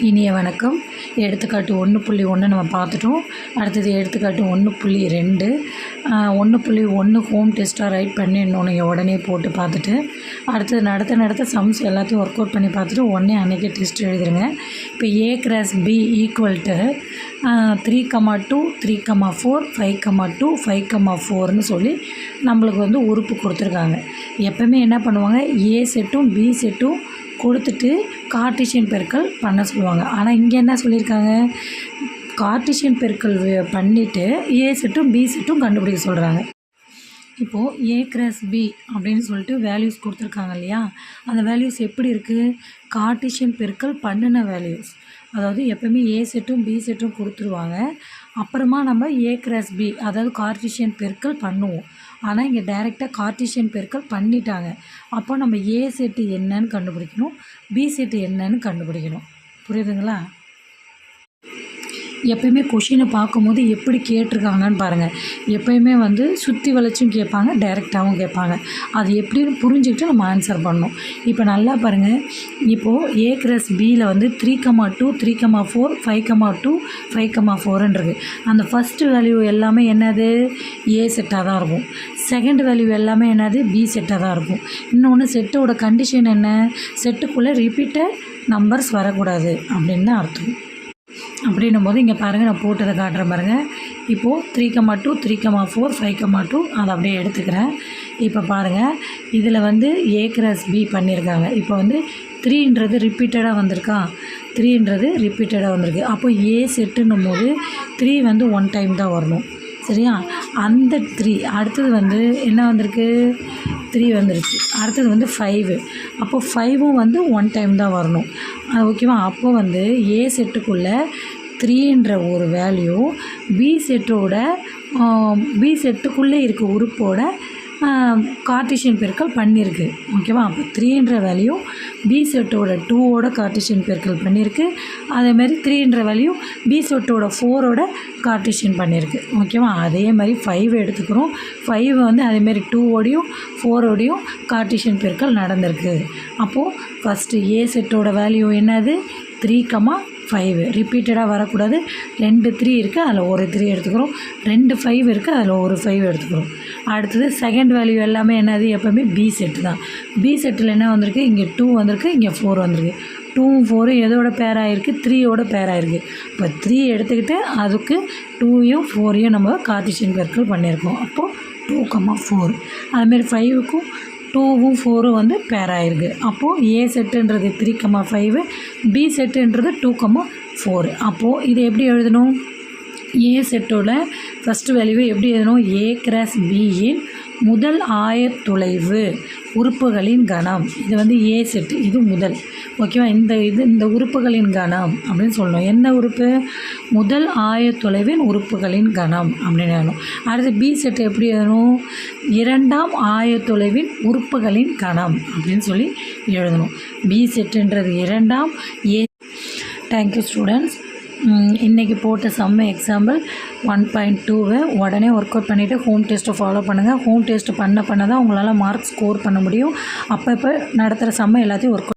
இனிய வணக்கம். எடுத்துக்காட்டு 1.1 நம்ம பார்த்துட்டோம். அடுத்தது எடுத்துக்காட்டு 1.2 1.1 ஹோம் டெஸ்ட்டாக ரைட் பண்ணிடணும். நீங்கள் உடனே போட்டு பார்த்துட்டு அடுத்தது நடத்த சம்ஸ் எல்லாத்தையும் ஒர்க் அவுட் பண்ணி பார்த்துட்டு உடனே அன்றைக்கே டெஸ்ட் எழுதிடுங்க. இப்போ A/B ஈக்குவல் டு 3,2 3,4 5,2 5,4ன்னு சொல்லி நம்மளுக்கு உறுப்பு கொடுத்துருக்காங்க. எப்போவுமே என்ன பண்ணுவாங்க, ஏ செட்டும் பி செட்டும் கொடுத்துட்டு கார்ட்டீசியன் பெருக்கல் பண்ண சொல்லுவாங்க. ஆனால் இங்கே என்ன சொல்லியிருக்காங்க, கார்ட்டீசியன் பெருக்கல் பண்ணிவிட்டு ஏ செட்டும் பி செட்டும் கண்டுபிடிக்க சொல்கிறாங்க. இப்போது A/B அப்படின்னு சொல்லிட்டு வேல்யூஸ் கொடுத்துருக்காங்க இல்லையா, அந்த வேல்யூஸ் எப்படி இருக்குது, கார்ட்டீசியன் பெருக்கல் பண்ணின வேல்யூஸ். அதாவது எப்போவுமே ஏ செட்டும் பி செட்டும் கொடுத்துருவாங்க, அப்புறமா நம்ம A/B அதாவது கார்ட்டீசியன் பெருக்கல் பண்ணுவோம். ஆனால் இங்கே டைரெக்டாக கார்ட்டீசியன் பெருக்கல் பண்ணிட்டாங்க. அப்போ நம்ம ஏ செட்டு என்னன்னு கண்டுபிடிக்கணும், பி செட்டு என்னன்னு கண்டுபிடிக்கணும். புரியுதுங்களா? எப்போயுமே கொஷினை பார்க்கும்போது எப்படி கேட்டிருக்காங்கன்னு பாருங்கள். எப்போயுமே சுற்றி வளைச்சும் கேட்பாங்க, டைரெக்டாகவும் கேட்பாங்க. அது எப்படின்னு புரிஞ்சுக்கிட்டு நம்ம ஆன்சர் பண்ணணும். இப்போ நல்லா பாருங்கள். இப்போது A/Bயில் 3,2 3,4 5,2 5,4ன்றது அந்த ஃபஸ்ட்டு வேல்யூ எல்லாமே என்னது, ஏ செட்டாக தான் இருக்கும். செகண்ட் வேல்யூ எல்லாமே என்னது, பி செட்டாக தான் இருக்கும். இன்னொன்று செட்டோட கண்டிஷன் என்ன, செட்டுக்குள்ளே ரிப்பீட்டட் நம்பர்ஸ் வரக்கூடாது அப்படின்னு தான் அர்த்தம். அப்படின்னும் போது இங்கே பாருங்கள், நான் போட்டதை காட்டுறேன் பாருங்கள். இப்போது 3,2 3,4 5,2 அதை அப்படியே எடுத்துக்கிறேன். இப்போ பாருங்கள், இதில் A/B பண்ணியிருக்காங்க. இப்போ 3ன்றது ரிப்பீட்டடாக வந்திருக்கா, 3ன்றது ரிப்பீட்டடாக வந்திருக்கு. அப்போ ஏ செட்டுன்னும் போது 3 1 டைம் தான் வரணும். சரியா? அந்த 3 அடுத்தது என்ன வந்திருக்கு, 3 வந்துருச்சு. அடுத்தது 5. அப்போ 5ம் 1 டைம் தான் வரணும். ஓகேவா? அப்போ ஏ செட்டுக்குள்ளே 3ன்ற ஒரு வேல்யூ பி செட்டுக்குள்ளே இருக்க உறுப்போட கார்ட்டீசியன் பெருக்கல் பண்ணியிருக்கு. ஓகேவா? அப்போ 3ன்ற வேல்யூ பி செட்டோட 2ஓட கார்ட்டீசியன் பெருக்கல் பண்ணியிருக்கு. அதேமாதிரி 3ன்ற வேல்யூ பி செட்டோட 4ஓட கார்ட்டீசியன் பண்ணியிருக்கு. ஓகேவா? அதே மாதிரி 5 எடுத்துக்கிறோம். 5 அதேமாரி 2ஓடையும் 4ஓடையும் கார்ட்டீசியன் பெருக்கல் நடந்திருக்கு. அப்போது ஃபஸ்ட்டு ஏ செட்டோட வேல்யூ என்னது, 3,5 ரிப்பீட்டடாக வரக்கூடாது. 2 3 இருக்குது, அதில் ஒரு 3 எடுத்துக்கிறோம். 2 5 இருக்குது, அதில் ஒரு 5 எடுத்துக்கிறோம். அடுத்தது செகண்ட் வேல்யூ எல்லாமே என்னது, எப்போவுமே பி செட்டு தான். பி செட்டில் என்ன வந்திருக்கு, இங்கே 2 வந்திருக்கு, இங்கே 4 வந்திருக்கு. 2ம் 4ம் எதோட பேர் ஆகிருக்கு, 3யோட பேர் ஆகிருக்கு. இப்போ 3 எடுத்துக்கிட்டு அதுக்கு 2யும் 4யும் நம்ம கார்ட்டீசியன் பெருக்கல் பண்ணியிருக்கோம். அப்போது 2,4. அதுமாரி 5க்கும் 2ம் 4ம் பேர் ஆகிருக்கு. அப்போது ஏ செட்டுன்றது 3,5, பி செட்டுன்றது 2,4. அப்போது இதை எப்படி எழுதணும், ஏ செட்டோட ஃபஸ்ட்டு வேல்யூவை எப்படி எழுதணும், A/Bயின் முதல் ஆயத்தொலைவு உறுப்புகளின் கணம். இது ஏ செட்டு, இது முதல். ஓகேவா? இந்த உறுப்புகளின் கணம் அப்படின்னு சொல்லணும். என்ன உறுப்பு, முதல் ஆயத்தொலைவின் உறுப்புகளின் கணம் அப்படின்னு எழுதணும். அடுத்து பி செட்டு எப்படி எழுதணும், இரண்டாம் ஆயத்தொலைவின் உறுப்புகளின் கணம் அப்படின்னு சொல்லி எழுதணும். பி செட்டுன்றது இரண்டாம், ஏ. Thank you students. இன்றைக்கி போட்ட சம்ம எக்ஸாம்பிள் 1.2 உடனே ஒர்க் அவுட் பண்ணிவிட்டு ஹோம் டெஸ்ட்டை ஃபாலோ பண்ணுங்கள். ஹோம் டெஸ்ட்டு பண்ண தான் உங்களால் மார்க் ஸ்கோர் பண்ண முடியும். அப்போ நடத்துகிற சம்ம எல்லாத்தையும் ஒர்க்